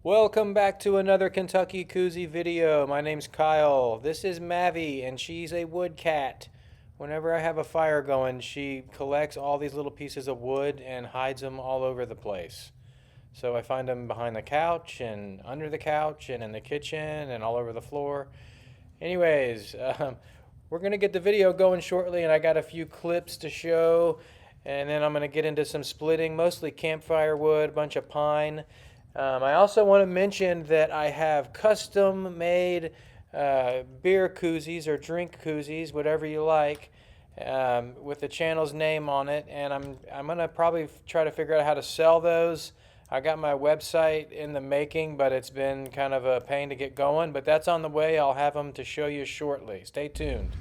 Welcome back to another KentuckyKoozie video. My name's Kyle. This is Mavi, and she's a wood cat. Whenever I have a fire going, she collects all these little pieces of wood and hides them all over the place. So I find them behind the couch and under the couch and in the kitchen and all over the floor. Anyways, we're going to get the video going shortly, and I got a few clips to show. And then I'm going to get into some splitting, mostly campfire wood, a bunch of pine. I also want to mention that I have custom made beer koozies or drink koozies, whatever you like, with the channel's name on it, and I'm gonna probably try to figure out how to sell those. I got my website in the making, but it's been kind of a pain to get going, but that's on the way. I'll have them to show you shortly. Stay tuned.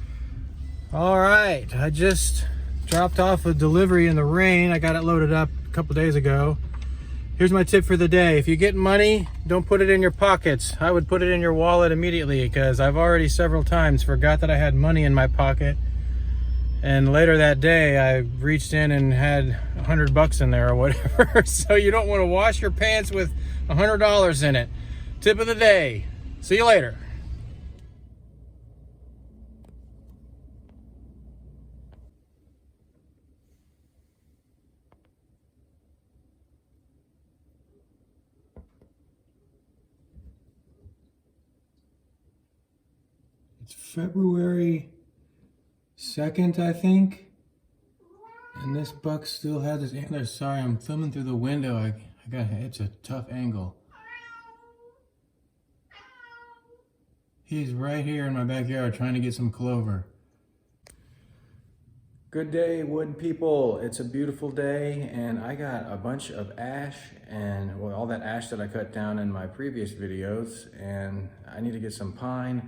All right, I just dropped off a delivery in the rain. I got it loaded up a couple days ago. Here's my tip for the day. If you get money, don't put it in your pockets. I would put it in your wallet immediately, because I've already several times forgot that I had money in my pocket. And later that day, I reached in and had $100 in there or whatever. So you don't want to wash your pants with $100 in it. Tip of the day. See you later. It's February 2nd, I think. And this buck still has his antlers. Sorry, I'm filming through the window. It's a tough angle. He's right here in my backyard trying to get some clover. Good day, wood people. It's a beautiful day, and I got a bunch of ash and all that ash that I cut down in my previous videos, and I need to get some pine.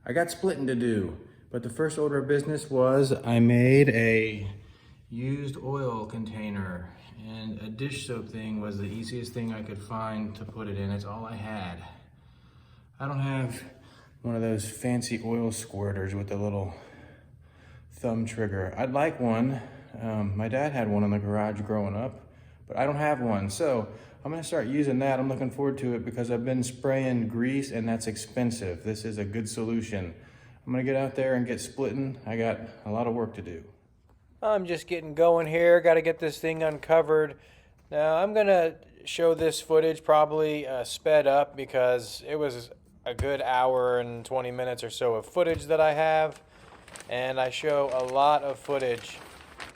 I got splitting to do, but the first order of business was I made a used oil container, and a dish soap thing was the easiest thing I could find to put it in. It's all I had. I don't have one of those fancy oil squirters with the little thumb trigger. I'd like one. My dad had one in the garage growing up, but I don't have one. So I'm gonna start using that. I'm looking forward to it because I've been spraying grease and that's expensive. This is a good solution. I'm gonna get out there and get splitting. I got a lot of work to do. I'm just getting going here. Got to get this thing uncovered. Now I'm gonna show this footage probably sped up because it was a good hour and 20 minutes or so of footage that I have, and I show a lot of footage.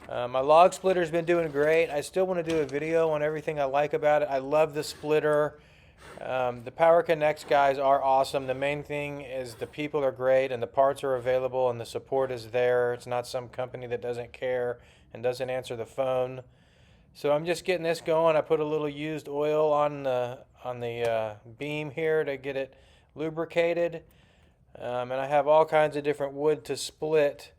My log splitter's been doing great. I still want to do a video on everything I like about it. I love the splitter. The Power Connects guys are awesome. The main thing is the people are great and the parts are available and the support is there. It's not some company that doesn't care and doesn't answer the phone. So I'm just getting this going. I put a little used oil on the beam here to get it lubricated. And I have all kinds of different wood to split.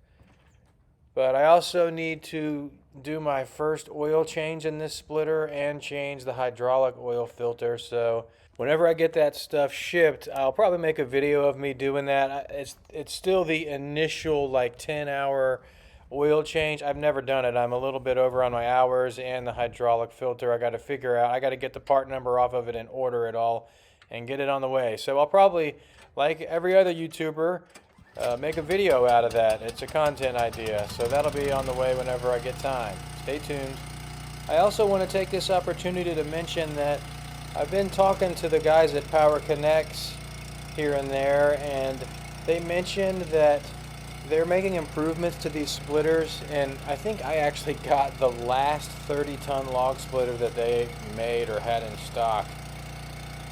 But I also need to do my first oil change in this splitter and change the hydraulic oil filter. So whenever I get that stuff shipped, I'll probably make a video of me doing that. It's still the initial like 10-hour oil change. I've never done it. I'm a little bit over on my hours, and the hydraulic filter I got to figure out. I got to get the part number off of it and order it all and get it on the way. So I'll probably, like every other YouTuber, make a video out of that. It's a content idea, so that'll be on the way whenever I get time. Stay tuned. I also want to take this opportunity to mention that I've been talking to the guys at Power Connects here and there, and they mentioned that they're making improvements to these splitters, and I think I actually got the last 30-ton log splitter that they made or had in stock.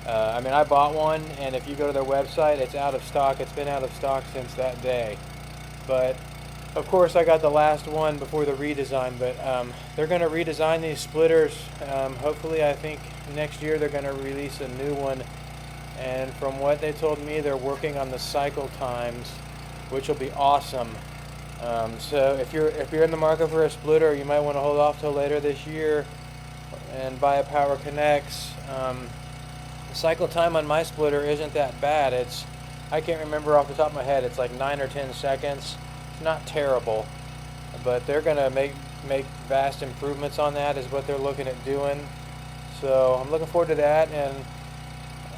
I mean, I bought one, and if you go to their website, it's out of stock. It's been out of stock since that day. But, of course, I got the last one before the redesign. But they're going to redesign these splitters. Hopefully, I think next year they're going to release a new one. And from what they told me, they're working on the cycle times, which will be awesome. So if you're in the market for a splitter, you might want to hold off till later this year and buy a Power Connects. The cycle time on my splitter isn't that bad. I can't remember off the top of my head. It's like 9 or 10 seconds. It's not terrible, but they're gonna make vast improvements on that is what they're looking at doing. So I'm looking forward to that, and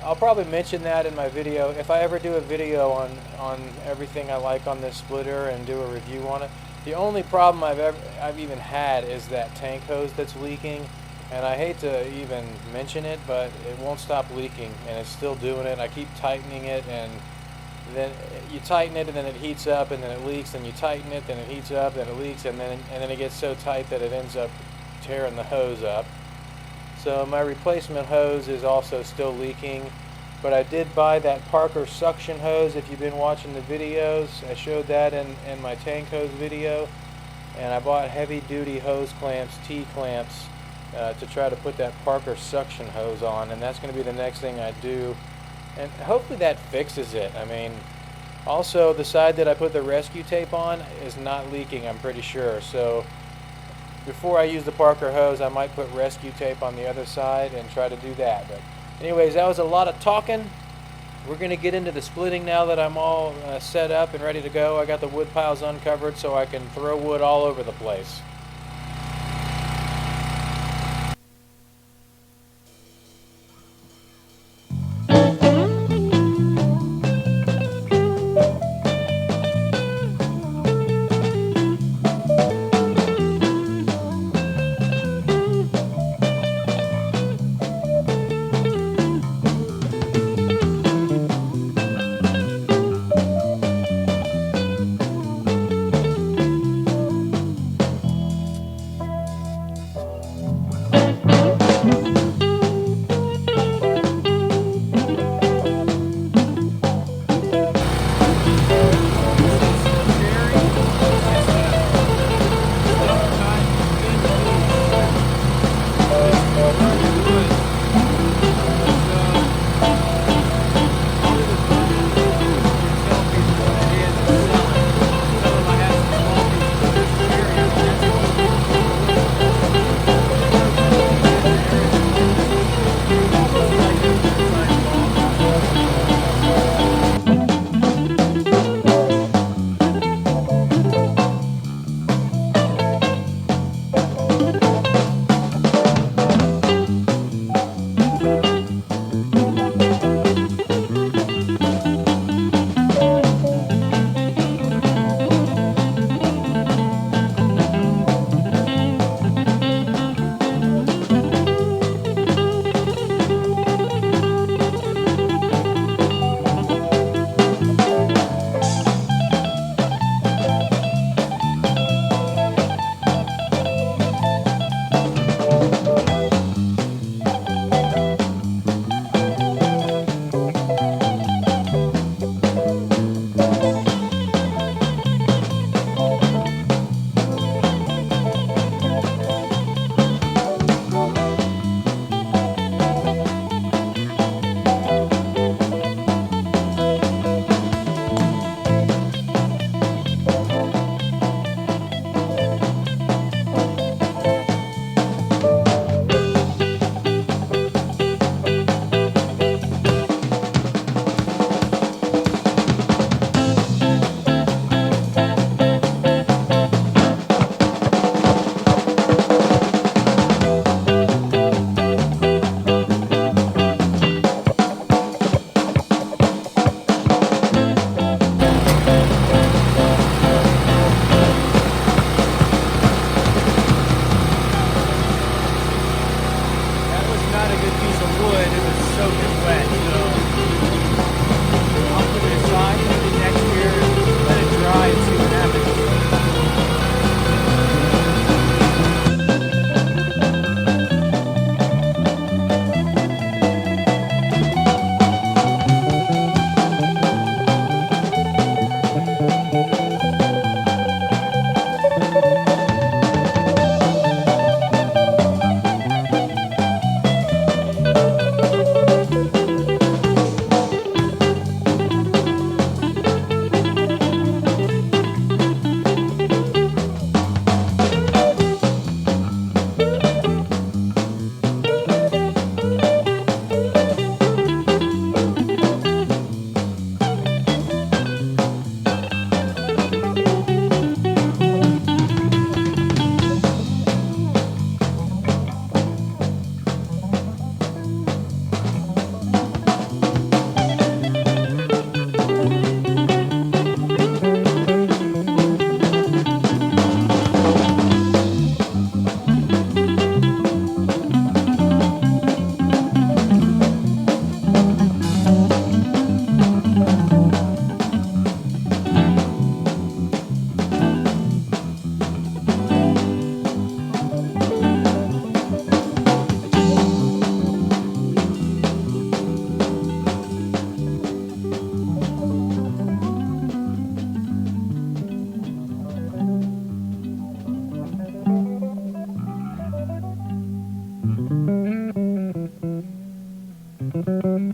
I'll probably mention that in my video. If I ever do a video on everything I like on this splitter and do a review on it, the only problem I've even had is that tank hose that's leaking. And I hate to even mention it, but it won't stop leaking, and it's still doing it. I keep tightening it, and then you tighten it, and then it heats up, and then it leaks. And you tighten it, then it heats up, then it leaks, and then it gets so tight that it ends up tearing the hose up. So my replacement hose is also still leaking, but I did buy that Parker suction hose. If you've been watching the videos, I showed that in my tank hose video, and I bought heavy-duty hose clamps, T-clamps, to try to put that Parker suction hose on, and that's going to be the next thing I do, and hopefully that fixes it. I mean, also the side that I put the rescue tape on is not leaking, I'm pretty sure, so before I use the Parker hose I might put rescue tape on the other side and try to do that. But anyways, that was a lot of talking. We're going to get into the splitting now that I'm all set up and ready to go. I got the wood piles uncovered so I can throw wood all over the place.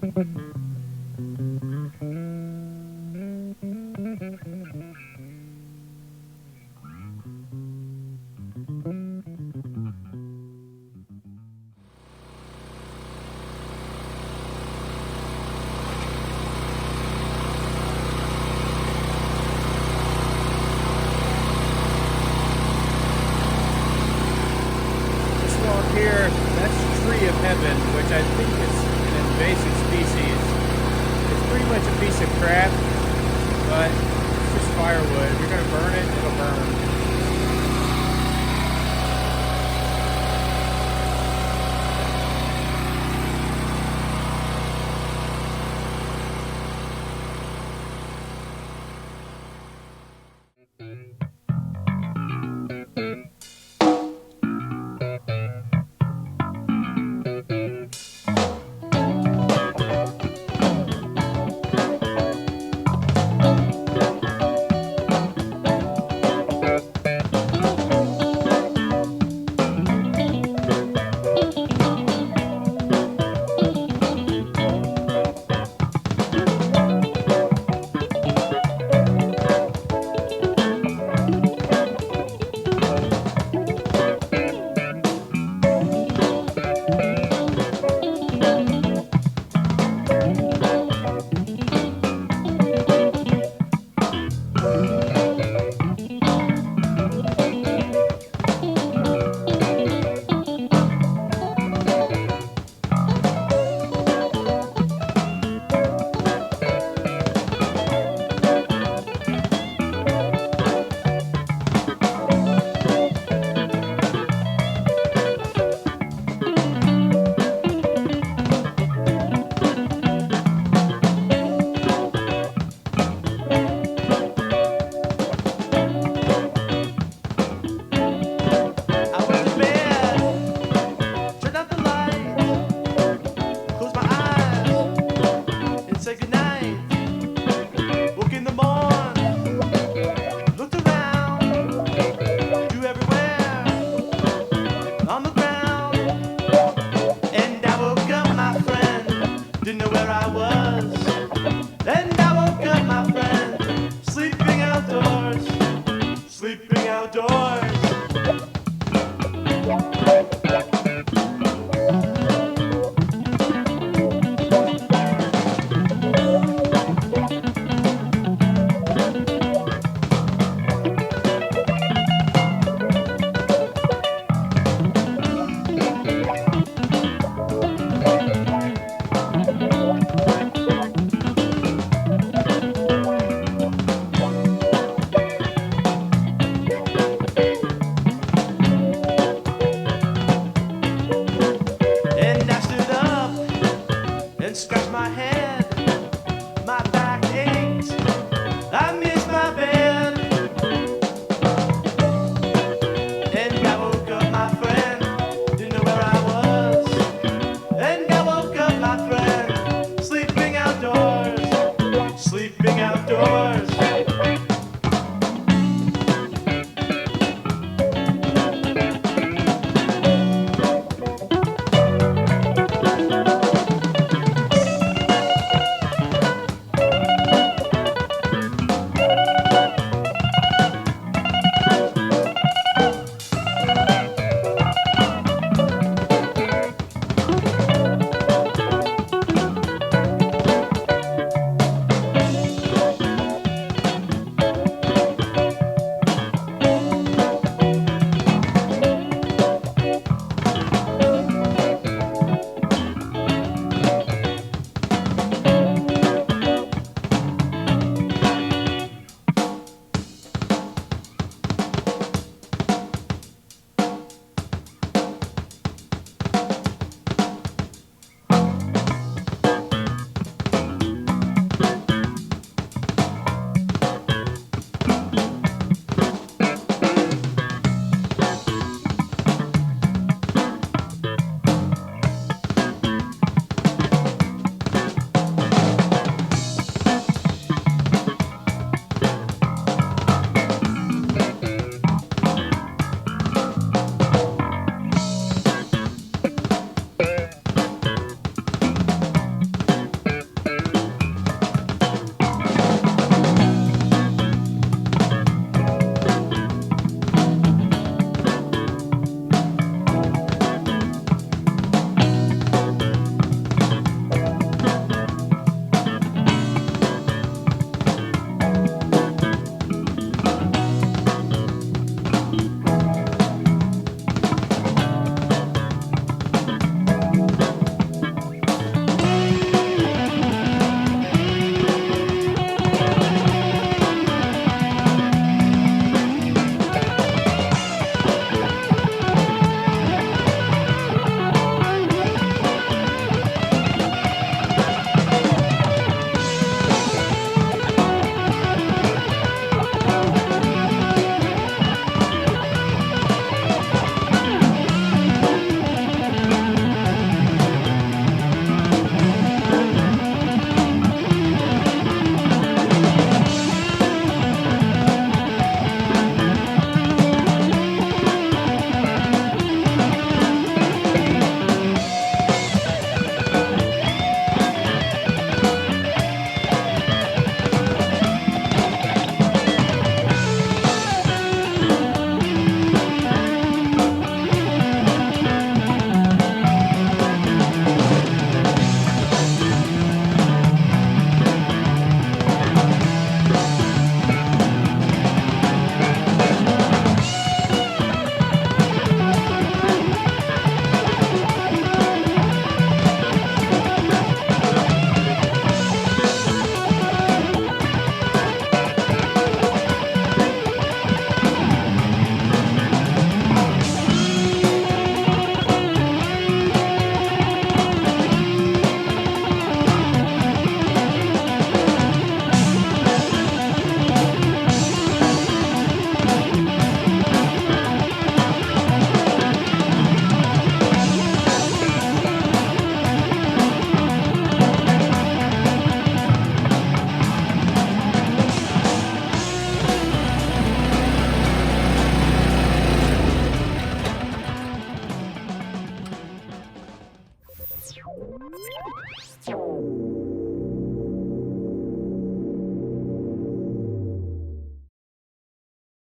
Here, that's tree of heaven, which I think is an invasive species. It's pretty much a piece of crap, but it's just firewood. If you're gonna burn it, it'll burn.